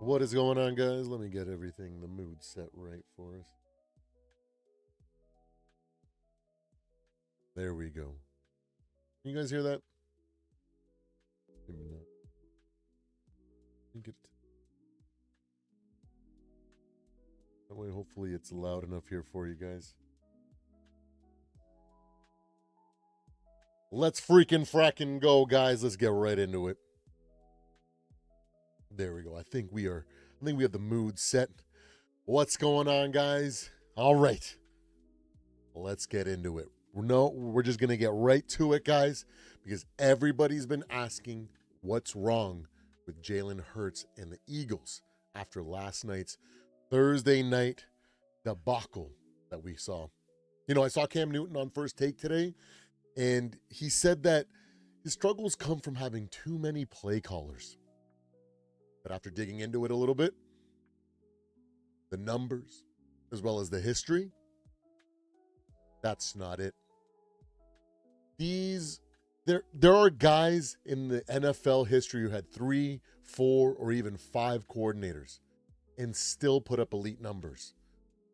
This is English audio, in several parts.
What is going on, guys? Let me get everything, the mood set right for us. There we go. You guys hear that? Maybe not. I think that way, hopefully it's loud enough here for you guys. Let's freaking fracking go, guys. Let's get right into it. There we go. I think we have the mood set. What's going on, guys? All right. Let's get into it. We're just going to get right to it, guys, because everybody's been asking what's wrong with Jalen Hurts and the Eagles after last night's Thursday night debacle that we saw. You know, I saw Cam Newton on First Take today, and he said that his struggles come from having too many play callers. But after digging into it a little bit, the numbers, as well as the history, that's not it. There are guys in the NFL history who had 3, 4, or even 5 coordinators and still put up elite numbers.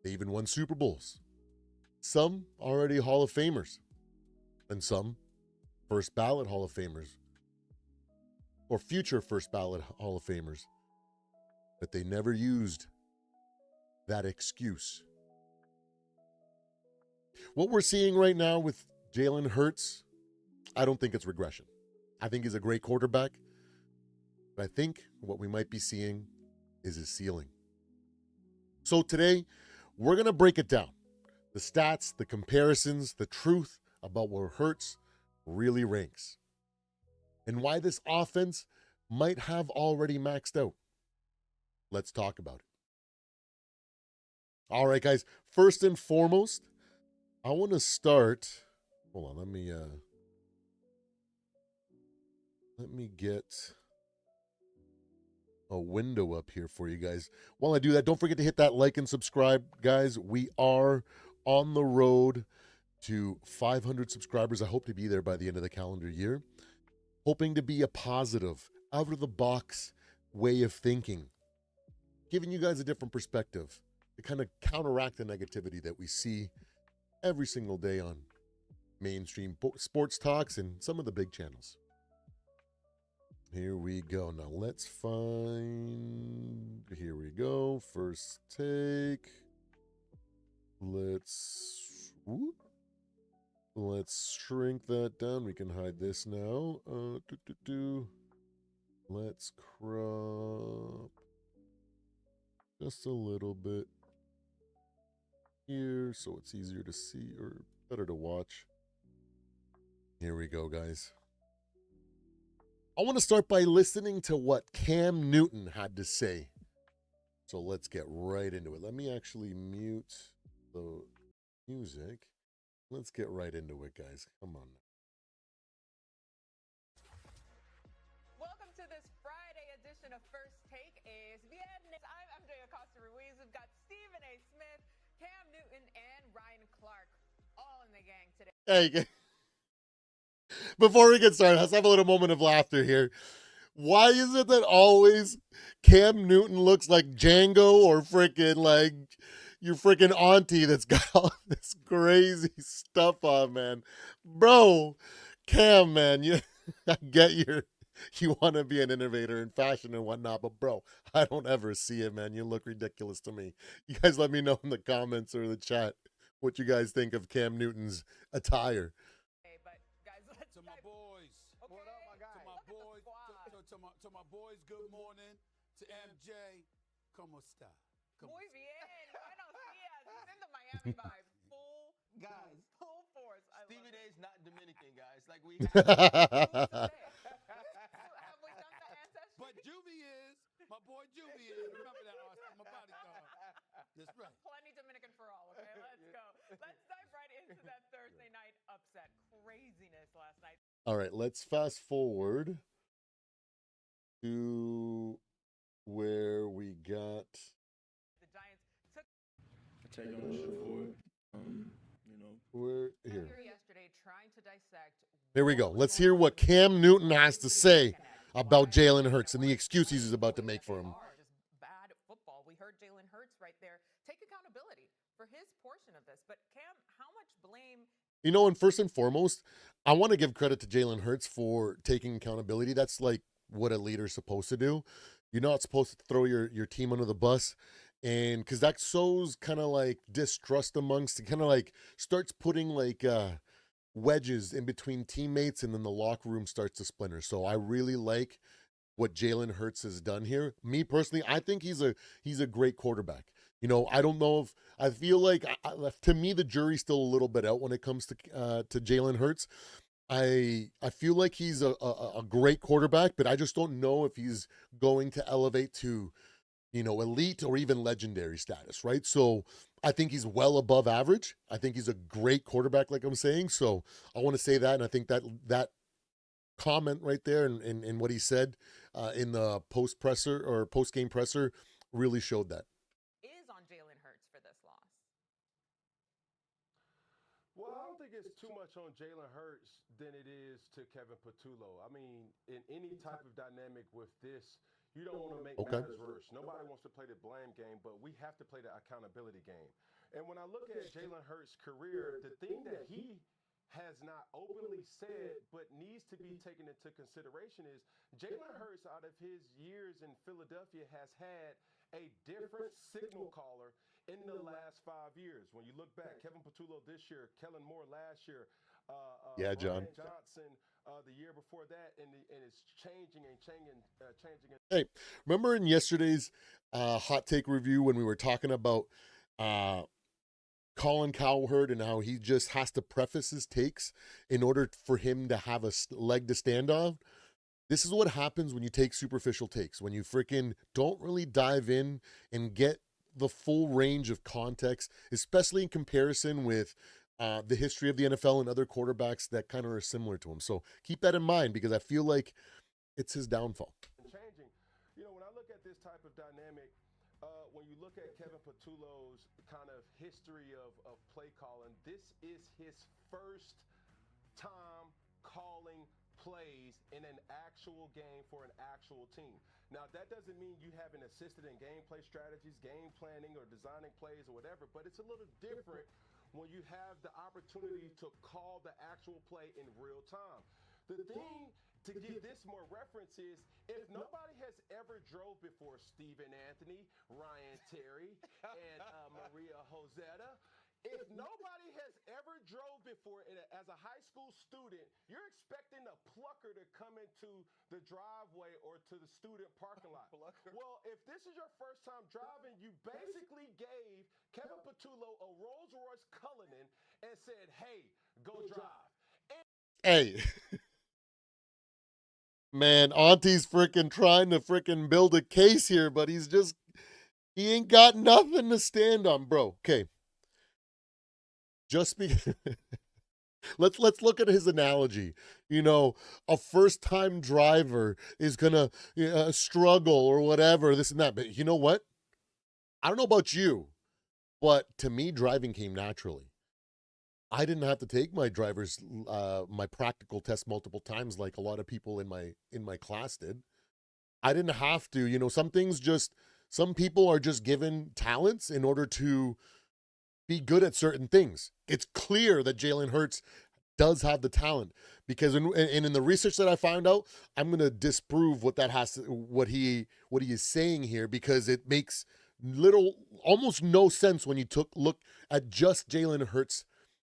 They even won Super Bowls. Some already Hall of Famers, and some first ballot Hall of Famers or future first ballot Hall of Famers. But they never used that excuse. What we're seeing right now with Jalen Hurts, I don't think it's regression. I think he's a great quarterback. But I think what we might be seeing is his ceiling. So today, we're going to break it down. The stats, the comparisons, the truth about where Hurts really ranks. And why this offense might have already maxed out. Let's talk about it. All right, guys. First and foremost, I want to start. Hold on, let me get a window up here for you guys. While I do that, don't forget to hit that like and subscribe, guys. We are on the road to 500 subscribers. I hope to be there by the end of the calendar year. Hoping to be a positive, out-of-the-box way of thinking, giving you guys a different perspective to kind of counteract the negativity that we see every single day on mainstream sports talks and some of the big channels. Here we go. Now let's find, here we go. First Take. Let's shrink that down. We can hide this now. Let's crop just a little bit here so it's easier to see or better to watch. Here we go, guys. I want to start by listening to what Cam Newton had to say. So let's get right into it. Let me actually mute the music. Let's get right into it, guys. Come on. Welcome to this Friday edition of First Take is Viernes. I'm MJ Acosta-Ruiz. We've got Stephen A. Smith, Cam Newton, and Ryan Clark all in the gang today. Hey, before we get started, let's have a little moment of laughter here. Why is it that always Cam Newton looks like Django or freaking like your freaking auntie that's got all this crazy stuff on, man? Bro, Cam, man, I get you want to be an innovator in fashion and whatnot, but bro, I don't ever see it, man. You look ridiculous to me. You guys let me know in the comments or the chat what you guys think of Cam Newton's attire. To my boys. Okay. What up, my guy? To my boys. To my boys, good morning. To MJ, como está? Muy bien. Buenos dias. He's in the Miami vibe. Full force. Stephen A. is not Dominican, guys. Like we Have we done the ancestry? But Juvie is. My boy Juvie is. Remember that, Austin? My bodyguard. That's right. Plenty Dominican for all, okay? Let's go. Let's dive right into that Thursday night upset. Craziness last night. All right, let's fast forward to where we got. The Giants took take ownership for it. We're here. yesterday trying to dissect. There we go. Let's hear what Cam Newton has to say about Jalen Hurts and the excuses he's about to make for him. his portion of this. But Cam, how much blame? And first and foremost, I want to give credit to Jalen Hurts for taking accountability. That's like what a leader's supposed to do. You're not supposed to throw your team under the bus. And because that sows kind of like distrust amongst, it kind of like starts putting like wedges in between teammates, and then the locker room starts to splinter. So I really like what Jalen Hurts has done here. Me personally, I think he's a great quarterback. I don't know if I feel like to me the jury's still a little bit out when it comes to Jalen Hurts. I feel like he's a great quarterback, but I just don't know if he's going to elevate to elite or even legendary status, right? So I think he's well above average. I think he's a great quarterback, like I'm saying. So I want to say that, and I think that comment right there and what he said in the post game presser really showed that. Is on Jalen Hurts for this loss. Well, I don't think it's too much on Jalen Hurts than it is to Kevin Patullo. I mean, in any type of dynamic with this, you don't want to make matters worse. Nobody wants to play the blame game, but we have to play the accountability game. And when I look at Jalen Hurts' career, the thing that he has not openly said but needs to be taken into consideration is Jalen Hurts, out of his years in Philadelphia, has had a different signal caller in the last 5 years. When you look back, Kevin Patullo this year, Kellen Moore last year, John Brian Johnson the year before that, and it's changing. Hey, remember in yesterday's hot take review when we were talking about Colin Cowherd and how he just has to preface his takes in order for him to have a leg to stand on? This is what happens when you take superficial takes, when you freaking don't really dive in and get the full range of context, especially in comparison with the history of the NFL and other quarterbacks that kind of are similar to him. So keep that in mind, because I feel like it's his downfall. Changing. When I look at this type of dynamic, when you look at Kevin Patullo's kind of history of play calling, this is his first time calling plays in an actual game for an actual team. Now, that doesn't mean you haven't assisted in gameplay strategies, game planning, or designing plays or whatever, but it's a little different when you have the opportunity to call the actual play in real time. The thing to give this more reference is, if nobody has ever drove before Stephen Anthony, Ryan Terry, and Maria Josetta, if nobody has ever drove before as a high school student, you're expecting a plucker to come into the driveway or to the student parking lot. Well, if this is your first time driving, you basically gave Kevin Patullo a Rolls Royce Cullinan and said, hey, go drive. Hey. Man, Auntie's freaking trying to freaking build a case here, but he ain't got nothing to stand on, bro. Okay. Just because let's look at his analogy. A first-time driver is gonna struggle or whatever, this and that. But you know what? I don't know about you, but to me, driving came naturally. I didn't have to take my my practical test multiple times like a lot of people in my class did. I didn't have to. Some people are just given talents in order to be good at certain things. It's clear that Jalen Hurts does have the talent, because in the research that I found out, I'm going to disprove what he is saying here, because it makes almost no sense when you look at just Jalen Hurts'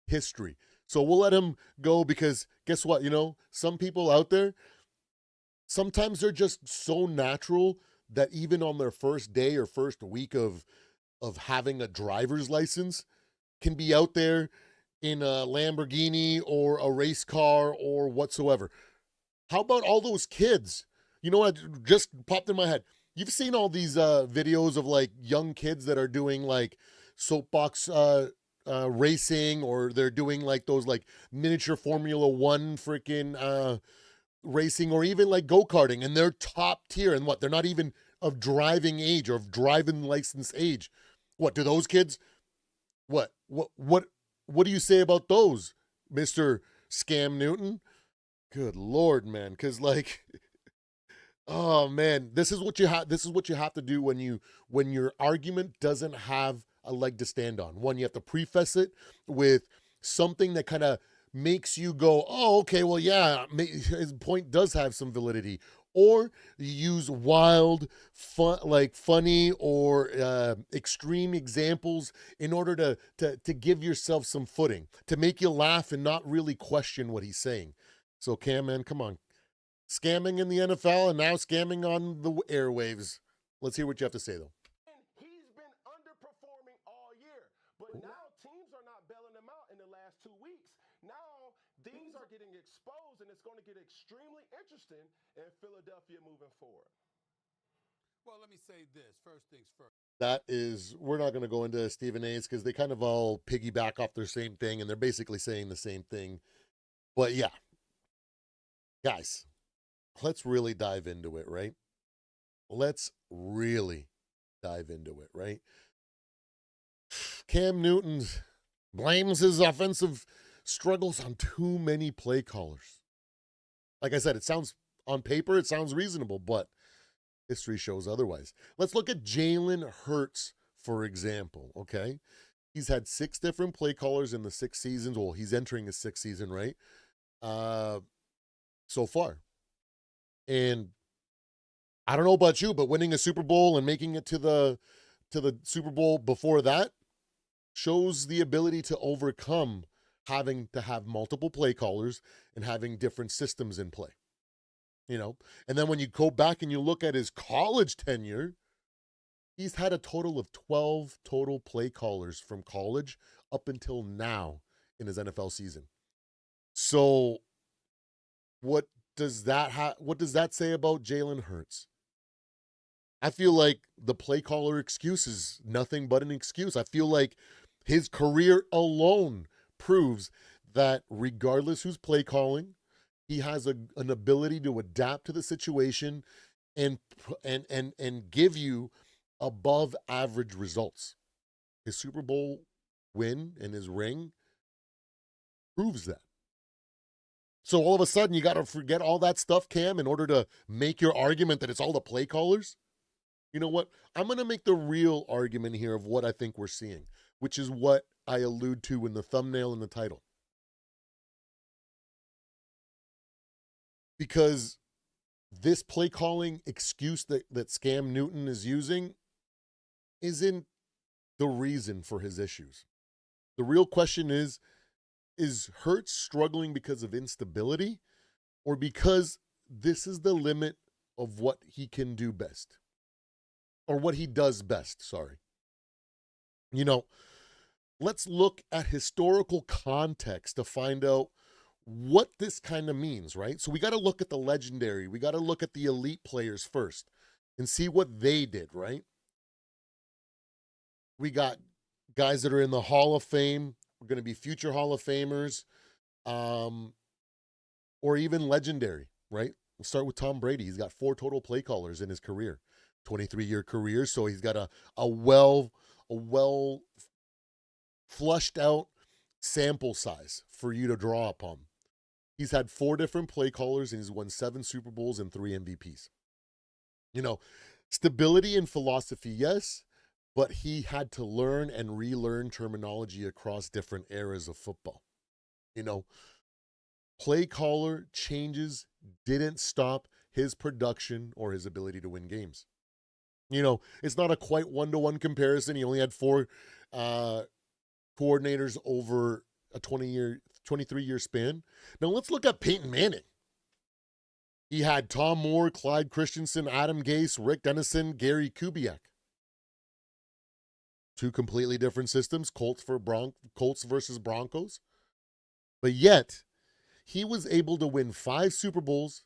history. So we'll let him go, because guess what? Some people out there, sometimes they're just so natural that even on their first day or first week of having a driver's license, can be out there in a Lamborghini or a race car or whatsoever. How about all those kids? You know what just popped in my head? You've seen all these videos of like young kids that are doing like soapbox racing, or they're doing like those like miniature Formula One freaking racing, or even like go-karting, and they're top tier, and they're not even of driving age or of driving license age. What do those kids? What do you say about those, Mr. Scam Newton? Good Lord, man. Because oh man, this is what you have to do when your argument doesn't have a leg to stand on. One, you have to preface it with something that kind of makes you go, oh, okay, well, yeah, his point does have some validity. Or you use wild, funny or extreme examples in order to give yourself some footing, to make you laugh and not really question what he's saying. So, Cam, man, come on. Scamming in the NFL and now scamming on the airwaves. Let's hear what you have to say, though. He's been underperforming all year, but now teams are not bailing him out in the last 2 weeks. Now things are getting exposed, and it's going to get extremely interesting in Philadelphia moving forward. Well, let me say this. First things first. That is, we're not going to go into Stephen A's because they kind of all piggyback off their same thing, and they're basically saying the same thing. But yeah, guys, let's really dive into it, right? Let's really dive into it, right? Cam Newton blames his offensive struggles on too many play callers. Like I said, it sounds, on paper, it sounds reasonable, but history shows otherwise. Let's look at Jalen Hurts, for example, okay? He's had 6 different play callers in the 6 seasons. Well, he's entering his 6th season, right? So far. And I don't know about you, but winning a Super Bowl and making it to the Super Bowl before that shows the ability to overcome having to have multiple play callers and having different systems in play. You know, and then when you go back and you look at his college tenure, he's had a total of 12 total play callers from college up until now in his NFL season. So what does that say about Jalen Hurts? I feel like the play caller excuse is nothing but an excuse. I feel like his career alone proves that regardless who's play calling, he has an ability to adapt to the situation and give you above average results. His Super Bowl win and his ring proves that. So all of a sudden, you got to forget all that stuff, Cam, in order to make your argument that it's all the play callers? You know what? I'm going to make the real argument here of what I think we're seeing, which is what I allude to in the thumbnail and the title. Because this play calling excuse that Scam Newton is using isn't the reason for his issues. The real question is Hurts struggling because of instability or because this is the limit of what he can do best? Or what he does best, sorry. You know, let's look at historical context to find out what this kind of means, right? So we got to look at the legendary. We got to look at the elite players first and see what they did, right? We got guys that are in the Hall of Fame. We're going to be future Hall of Famers, or even legendary, right? We'll start with Tom Brady. He's got 4 total play callers in his career, 23-year career. So he's got a well flushed out sample size for you to draw upon. He's had 4 different play callers and he's won 7 Super Bowls and 3 MVPs. You know, stability and philosophy, yes, but he had to learn and relearn terminology across different eras of football. You know, play caller changes didn't stop his production or his ability to win games. You know, it's not a quite 1-to-1 comparison. He only had 4 coordinators over a 23-year span. Now let's look at Peyton Manning. He had Tom Moore, Clyde Christensen, Adam Gase, Rick Dennison, Gary Kubiak. 2 completely different systems, Colts versus Broncos. But yet, he was able to win 5 Super Bowls,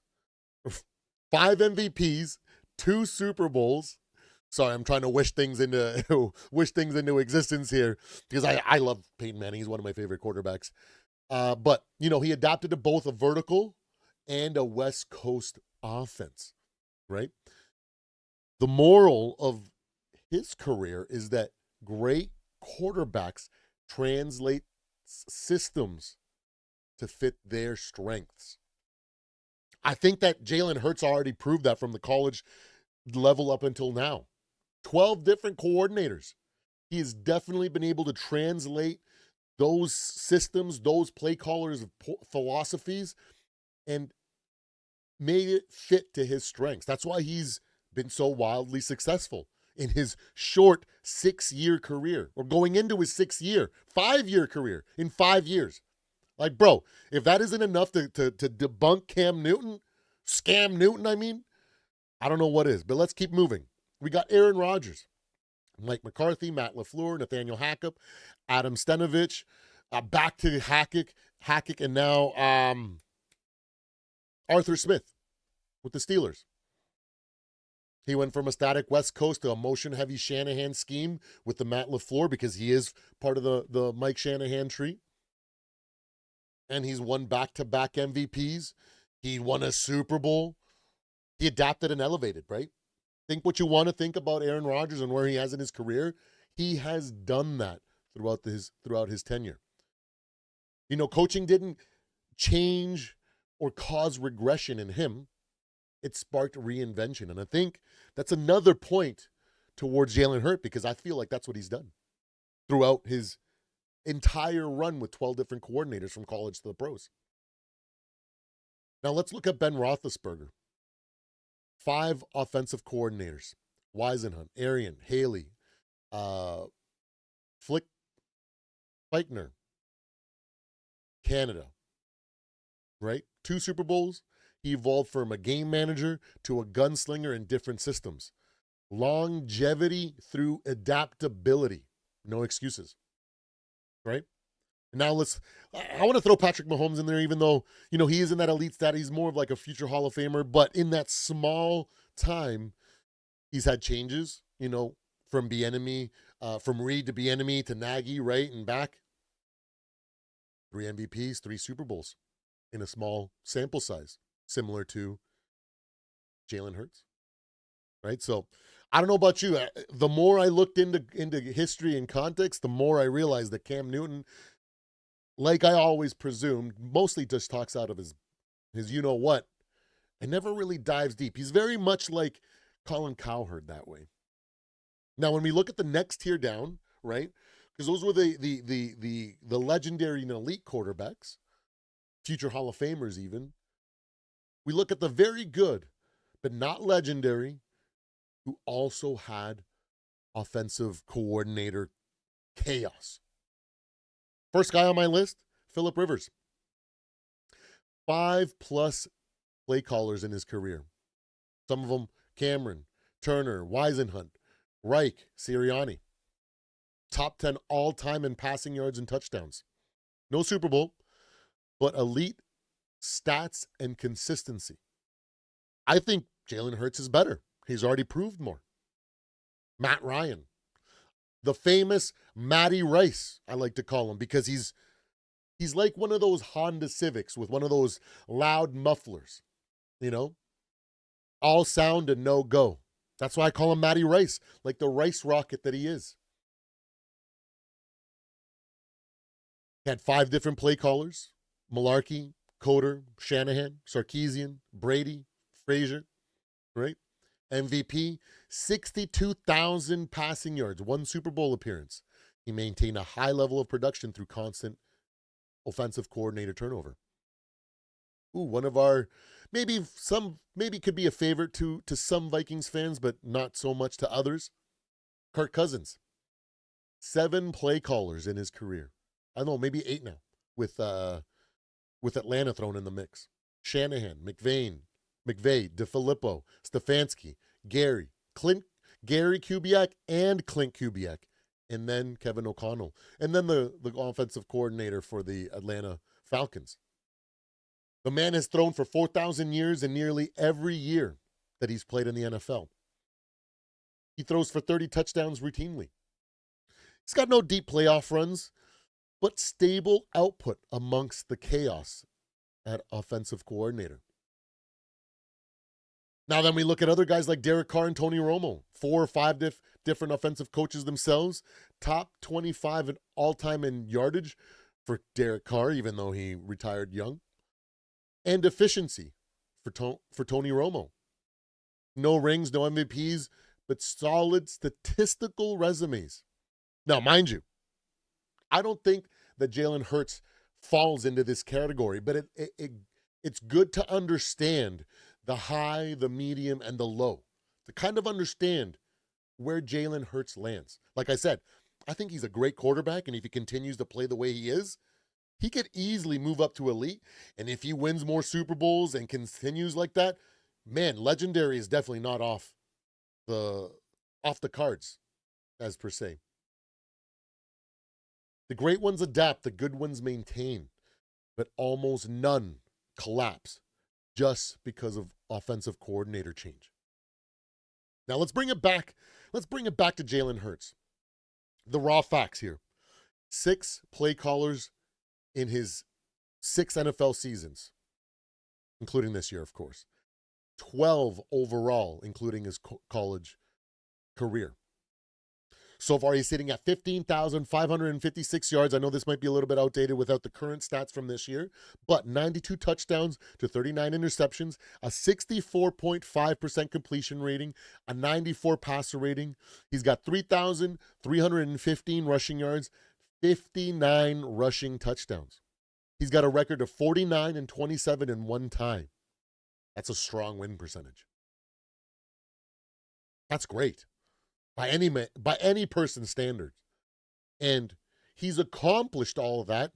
5 MVPs, 2 Super Bowls. Sorry, I'm trying to wish things into existence here because I love Peyton Manning. He's one of my favorite quarterbacks. But, you know, he adapted to both a vertical and a West Coast offense, right? The moral of his career is that great quarterbacks translate systems to fit their strengths. I think that Jalen Hurts already proved that from the college level up until now. 12 different coordinators. He has definitely been able to translate those systems, those play callers' philosophies, and made it fit to his strengths. That's why he's been so wildly successful in his short 6-year career, or going into his 6-year, 5-year career in 5 years. Like, bro, if that isn't enough to debunk Cam Newton, scam Newton, I don't know what is. But let's keep moving. We got Aaron Rodgers, Mike McCarthy, Matt LaFleur, Nathaniel Hackett, Adam Stenovich, back to Hackett, and now Arthur Smith with the Steelers. He went from a static West Coast to a motion-heavy Shanahan scheme with the Matt LaFleur because he is part of the Mike Shanahan tree. And he's won back-to-back MVPs. He won a Super Bowl. He adapted and elevated, right? Think what you want to think about Aaron Rodgers and where he has in his career. He has done that throughout his tenure. You know, coaching didn't change or cause regression in him. It sparked reinvention. And I think that's another point towards Jalen Hurts, because I feel like that's what he's done throughout his entire run with 12 different coordinators from college to the pros. Now let's look at Ben Roethlisberger. 5 offensive coordinators: Weisenhunt, Arian, Haley, Flick, Feichner, Canada, right? 2 Super Bowls. He evolved from a game manager to a gunslinger in different systems. Longevity through adaptability. No excuses, right? Now I want to throw Patrick Mahomes in there, even though, you know, he is in that elite stat. He's more of like a future Hall of Famer, but in that small time, he's had changes, you know, from Bieniemy, from Reed to Bieniemy to Nagy, right, and back. 3 MVPs, 3 Super Bowls in a small sample size, similar to Jalen Hurts, right? So I don't know about you. The more I looked into history and context, the more I realized that Cam Newton, like I always presumed, mostly just talks out of his you-know-what and never really dives deep. He's very much like Colin Cowherd that way. Now, when we look at the next tier down, right, because those were the legendary and elite quarterbacks, future Hall of Famers even, we look at the very good but not legendary who also had offensive coordinator chaos. First guy on my list, Phillip Rivers. 5+ play callers in his career. Some of them Cameron, Turner, Weisenhunt, Reich, Sirianni. Top 10 all-time in passing yards and touchdowns. No Super Bowl, but elite stats and consistency. I think Jalen Hurts is better. He's already proved more. Matt Ryan. The famous Matty Rice, I like to call him, because he's like one of those Honda Civics with one of those loud mufflers, you know? All sound and no go. That's why I call him Matty Rice, like the rice rocket that he is. He had 5 different play callers: Malarkey, Coder, Shanahan, Sarkisian, Brady, Frazier, right? MVP, 62,000 passing yards, 1 Super Bowl appearance. He maintained a high level of production through constant offensive coordinator turnover. Ooh, one of our, maybe could be a favorite to some Vikings fans, but not so much to others. Kirk Cousins. 7 play callers in his career. I don't know, maybe 8 now, with Atlanta thrown in the mix. Shanahan, McVay, DeFilippo, Stefanski, Gary Kubiak, and Clint Kubiak, and then Kevin O'Connell, and then the offensive coordinator for the Atlanta Falcons. The man has thrown for 4,000 years in nearly every year that he's played in the NFL. He throws for 30 touchdowns routinely. He's got no deep playoff runs, but stable output amongst the chaos at offensive coordinator. Now then we look at other guys like Derek Carr and Tony Romo, 4 or 5 different offensive coaches themselves, top 25 in all-time in yardage for Derek Carr, even though he retired young, and efficiency for Tony Romo. No rings, no MVPs, but solid statistical resumes. Now, mind you, I don't think that Jalen Hurts falls into this category, but it's good to understand the high, the medium, and the low to kind of understand where Jalen Hurts lands. Like I said, I think he's a great quarterback, and if he continues to play the way he is, he could easily move up to elite. And if he wins more Super Bowls and continues like that, man, legendary is definitely not off the cards, as per se. The great ones adapt, the good ones maintain, but almost none collapse just because of offensive coordinator change. Now let's bring it back. Let's bring it back to Jalen Hurts. The raw facts here. 6 play callers in his 6 NFL seasons, including this year, of course. 12 overall, including his college career. So far, he's sitting at 15,556 yards. I know this might be a little bit outdated without the current stats from this year, but 92 touchdowns to 39 interceptions, a 64.5% completion rating, a 94 passer rating. He's got 3,315 rushing yards, 59 rushing touchdowns. He's got a record of 49-27 in one time. That's a strong win percentage. That's great by any person's standards. And he's accomplished all of that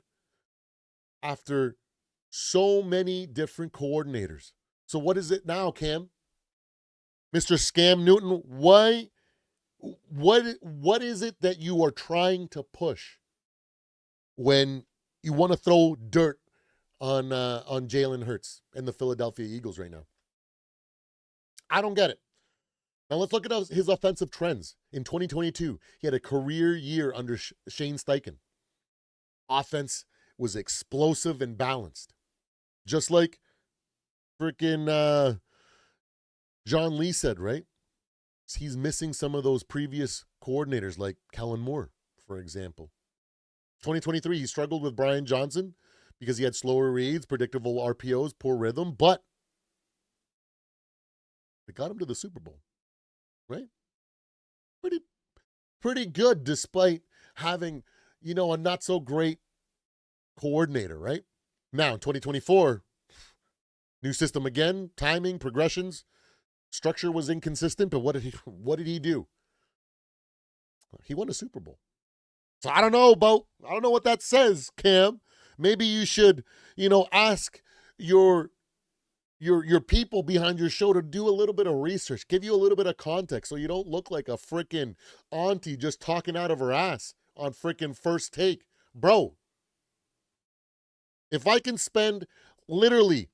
after so many different coordinators. So what is it now, Cam? Mr. Scam Newton, what is it that you are trying to push when you want to throw dirt on Jalen Hurts and the Philadelphia Eagles right now? I don't get it. Now let's look at his offensive trends. In 2022, he had a career year under Shane Steichen. Offense was explosive and balanced. Just like freaking John Lee said, right? He's missing some of those previous coordinators like Kellen Moore, for example. 2023, he struggled with Brian Johnson because he had slower reads, predictable RPOs, poor rhythm, but it got him to the Super Bowl, right? Pretty good despite having, a not so great coordinator, right? Now, in 2024, new system again, timing, progressions, structure was inconsistent, but what did he do? He won a Super Bowl. So I don't know what that says, Cam. Maybe you should, ask your people behind your show to do a little bit of research, give you a little bit of context so you don't look like a freaking auntie just talking out of her ass on freaking First Take. Bro, if I can spend literally,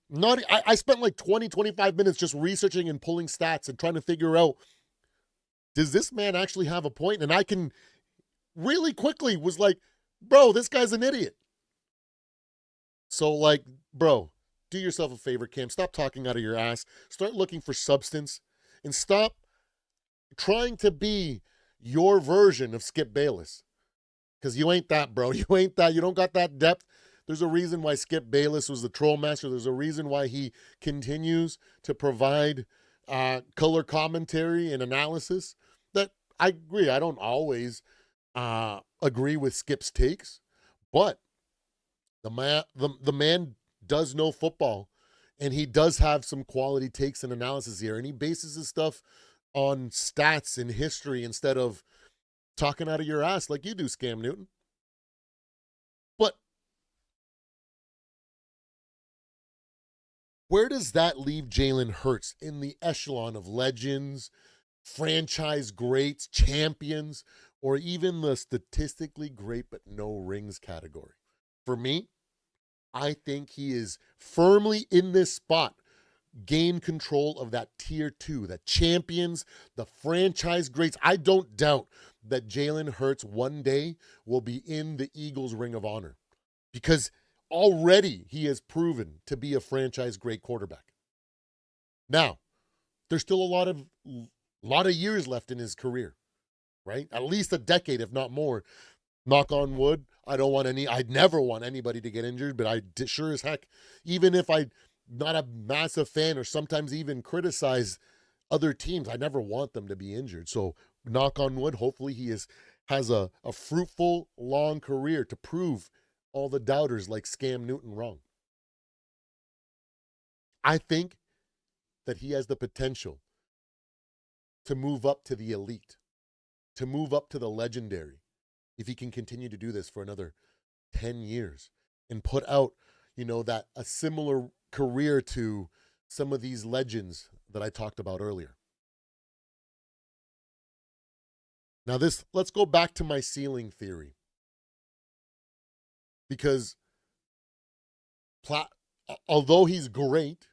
I spent like 20, 25 minutes just researching and pulling stats and trying to figure out, does this man actually have a point? And I can really quickly was like, bro, this guy's an idiot. So bro, do yourself a favor, Cam. Stop talking out of your ass. Start looking for substance and stop trying to be your version of Skip Bayless. Because you ain't that, bro. You ain't that. You don't got that depth. There's a reason why Skip Bayless was the troll master. There's a reason why he continues to provide color commentary and analysis. That I agree. I don't always agree with Skip's takes, but the man does know football, and he does have some quality takes and analysis here, and he bases his stuff on stats and history instead of talking out of your ass like you do, Scam Newton. But where does that leave Jalen Hurts in the echelon of legends, franchise greats, champions, or even the statistically great but no rings category? For me, I think he is firmly in this spot, gain control of that tier 2, the champions, the franchise greats. I don't doubt that Jalen Hurts one day will be in the Eagles' Ring of Honor because already he has proven to be a franchise great quarterback. Now, there's still a lot of years left in his career, right? At least a decade, if not more. Knock on wood. I'd never want anybody to get injured, but I sure as heck, even if I'm not a massive fan or sometimes even criticize other teams, I never want them to be injured. So knock on wood, hopefully he is has a fruitful, long career to prove all the doubters like Scam Newton wrong. I think that he has the potential to move up to the elite, to move up to the legendary, if he can continue to do this for another 10 years and put out, that a similar career to some of these legends that I talked about earlier. Now let's go back to my ceiling theory. Because although he's great,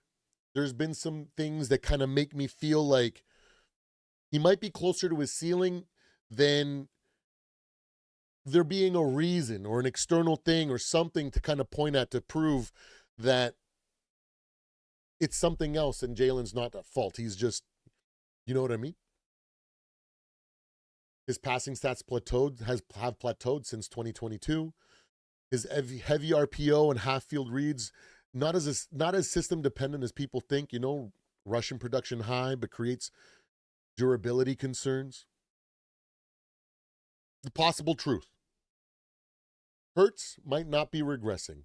there's been some things that kind of make me feel like he might be closer to his ceiling than there being a reason or an external thing or something to kind of point at to prove that it's something else and Jalen's not at fault. He's just, you know what I mean? His passing stats have plateaued since 2022. His heavy RPO and half field reads, not as system dependent as people think. Rushing production high, but creates durability concerns. The possible truth: Hurts might not be regressing.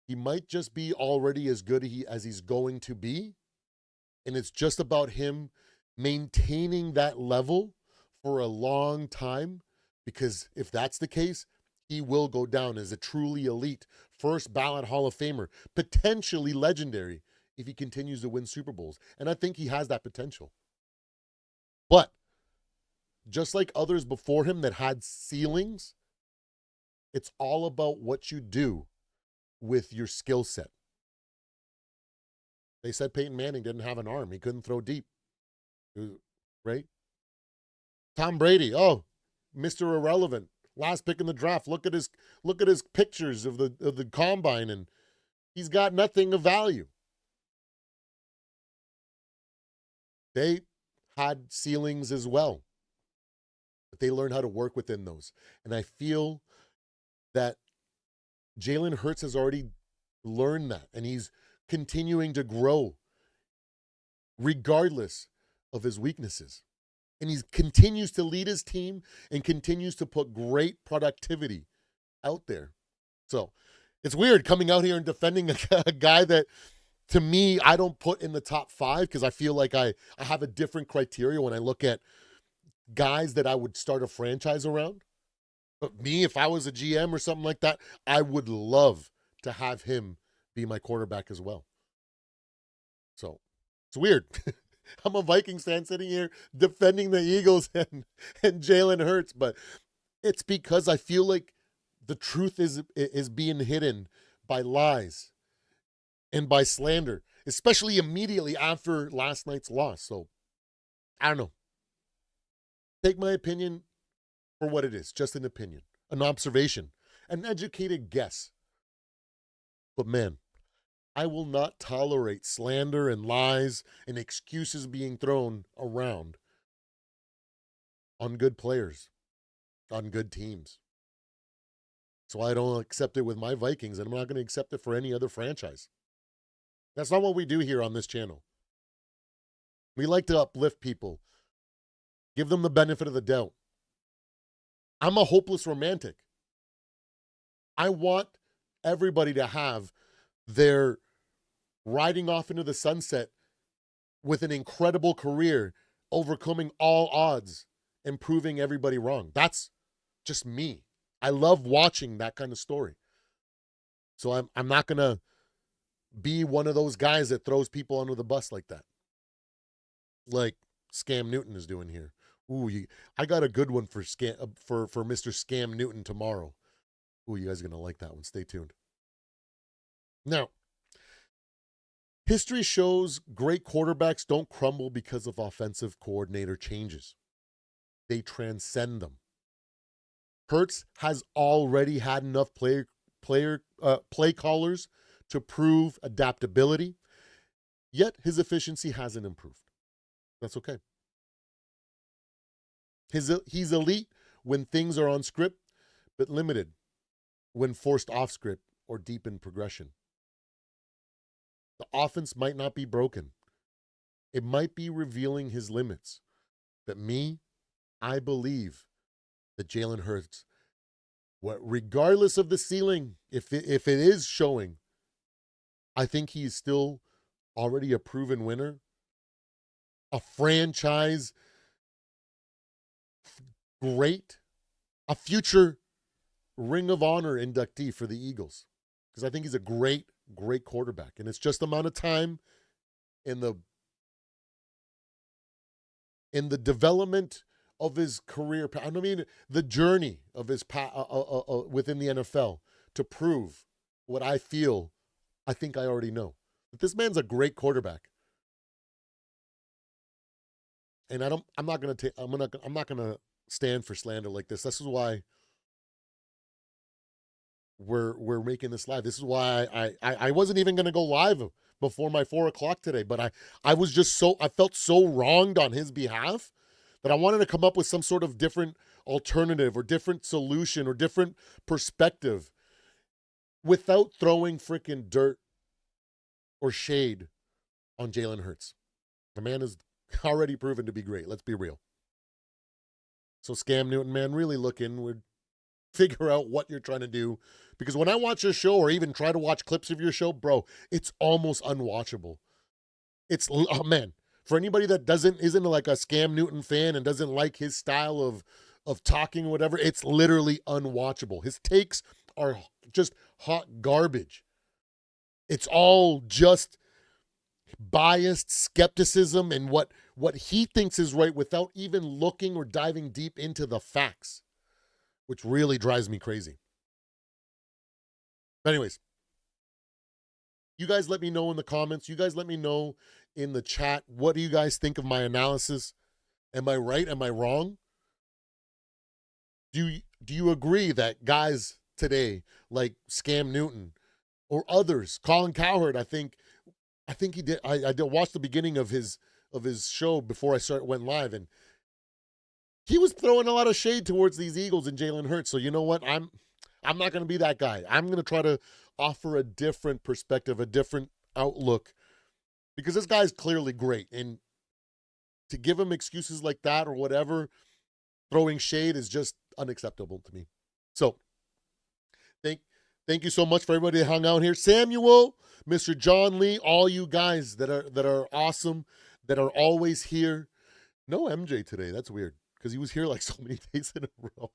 He might just be already as good as he's going to be, and it's just about him maintaining that level for a long time, because if that's the case, he will go down as a truly elite, first ballot Hall of Famer, potentially legendary, if he continues to win Super Bowls. And I think he has that potential. But just like others before him that had ceilings, it's all about what you do with your skill set. They said Peyton Manning didn't have an arm. He couldn't throw deep. Right? Tom Brady, Mr. Irrelevant. Last pick in the draft. Look at his pictures of the combine, and he's got nothing of value. They had ceilings as well, but they learned how to work within those. And I feel that Jalen Hurts has already learned that, and he's continuing to grow regardless of his weaknesses. And he continues to lead his team and continues to put great productivity out there. So it's weird coming out here and defending a guy that, to me, I don't put in the top 5, because I feel like I have a different criteria when I look at guys that I would start a franchise around. But me, if I was a GM or something like that, I would love to have him be my quarterback as well. So it's weird. I'm a Vikings fan sitting here defending the Eagles and Jalen Hurts, but it's because I feel like the truth is being hidden by lies and by slander, especially immediately after last night's loss. So I don't know. Take my opinion for what it is, just an opinion, an observation, an educated guess. But man, I will not tolerate slander and lies and excuses being thrown around on good players, on good teams. So I don't accept it with my Vikings, and I'm not going to accept it for any other franchise. That's not what we do here on this channel. We like to uplift people, give them the benefit of the doubt. I'm a hopeless romantic. I want everybody to have their riding off into the sunset with an incredible career, overcoming all odds and proving everybody wrong. That's just me. I love watching that kind of story. So I'm not going to be one of those guys that throws people under the bus like that, like Scam Newton is doing here. Ooh, I got a good one for Mr. Scam Newton tomorrow. Ooh, you guys are going to like that one. Stay tuned. Now, history shows great quarterbacks don't crumble because of offensive coordinator changes. They transcend them. Hurts has already had enough play callers to prove adaptability, yet his efficiency hasn't improved. That's okay. He's elite when things are on script, but limited when forced off script or deep in progression. The offense might not be broken. It might be revealing his limits. But I believe that Jalen Hurts, regardless of the ceiling, if it is showing, I think he's still already a proven winner, a franchise great, a future Ring of Honor inductee for the Eagles, because I think he's a great quarterback, and it's just amount of time in the development of his career. I mean, the journey of his within the NFL to prove what I think I already know. But this man's a great quarterback, and I'm not gonna stand for slander like this. This is why we're making this live. This is why I wasn't even gonna go live before my 4:00 today, but I felt so wronged on his behalf that I wanted to come up with some sort of different alternative or different solution or different perspective without throwing freaking dirt or shade on Jalen Hurts. The man is already proven to be great. Let's be real. So Scam Newton, man, really look inward. Figure out what you're trying to do. Because when I watch your show or even try to watch clips of your show, bro, it's almost unwatchable. It's, oh man, for anybody that isn't like a Scam Newton fan and doesn't like his style of talking or whatever, it's literally unwatchable. His takes are just hot garbage. It's all just biased skepticism and what he thinks is right without even looking or diving deep into the facts, which really drives me crazy. But anyways, you guys let me know in the comments. You guys let me know in the chat. What do you guys think of my analysis? Am I right? Am I wrong? Do you agree that guys today like Scam Newton or others, Colin Cowherd, I think he did. I did watch the beginning of his show before I went live, and he was throwing a lot of shade towards these Eagles and Jalen Hurts. So you know what? I'm not going to be that guy. I'm going to try to offer a different perspective, a different outlook, because this guy's clearly great. And to give him excuses like that or whatever, throwing shade is just unacceptable to me. So thank you so much for everybody that hung out here. Samuel, Mr. John Lee, all you guys that are awesome, that are always here. No MJ today. That's weird, because he was here like so many days in a row.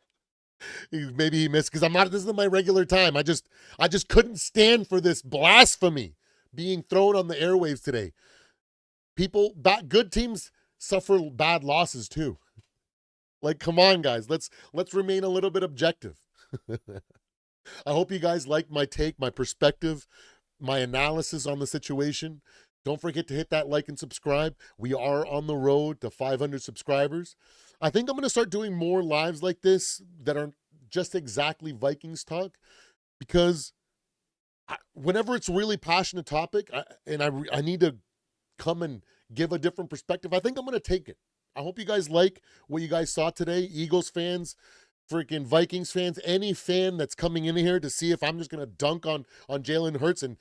Maybe he missed, because this isn't my regular time. I just couldn't stand for this blasphemy being thrown on the airwaves today. Good teams suffer bad losses too. Like, come on, guys. Let's remain a little bit objective. I hope you guys like my take, my perspective, my analysis on the situation. Don't forget to hit that like and subscribe. We are on the road to 500 subscribers. I think I'm going to start doing more lives like this that aren't just exactly Vikings talk, because whenever it's a really passionate topic and I need to come and give a different perspective, I think I'm going to take it. I hope you guys like what you guys saw today. Eagles fans, freaking Vikings fans, any fan that's coming in here to see if I'm just going to dunk on Jalen Hurts and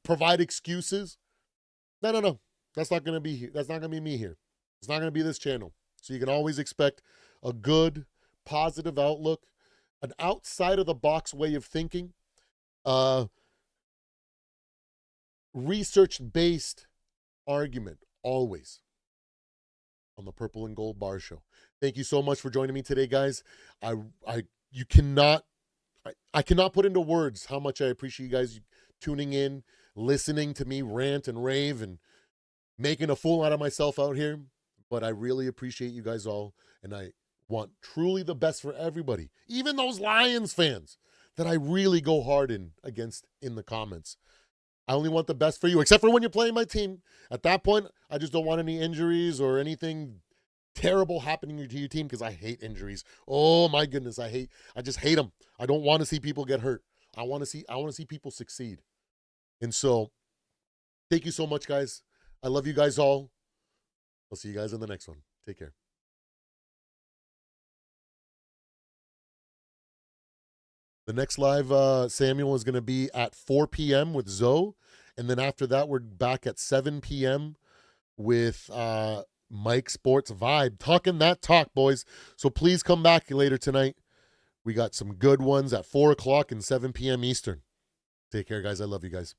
provide excuses. No. That's not going to be me here. It's not going to be this channel. So you can always expect a good, positive outlook, an outside of the box way of thinking, research-based argument always on the Purple and Gold Bar Show. Thank you so much for joining me today, guys. I cannot put into words how much I appreciate you guys tuning in, listening to me rant and rave and making a fool out of myself out here. But I really appreciate you guys all, and I want truly the best for everybody, even those Lions fans that I really go hard against in the comments. I only want the best for you, except for when you're playing my team. At that point, I just don't want any injuries or anything terrible happening to your team, because I hate injuries. Oh my goodness, I just hate them. I don't want to see people get hurt. I want to see people succeed. And so, thank you so much, guys. I love you guys all. I'll see you guys in the next one. Take care. The next live, Samuel, is going to be at 4 p.m. with Zoe. And then after that, we're back at 7 p.m. with Mike Sports Vibe. Talking that talk, boys. So please come back later tonight. We got some good ones at 4 o'clock and 7 p.m. Eastern. Take care, guys. I love you guys.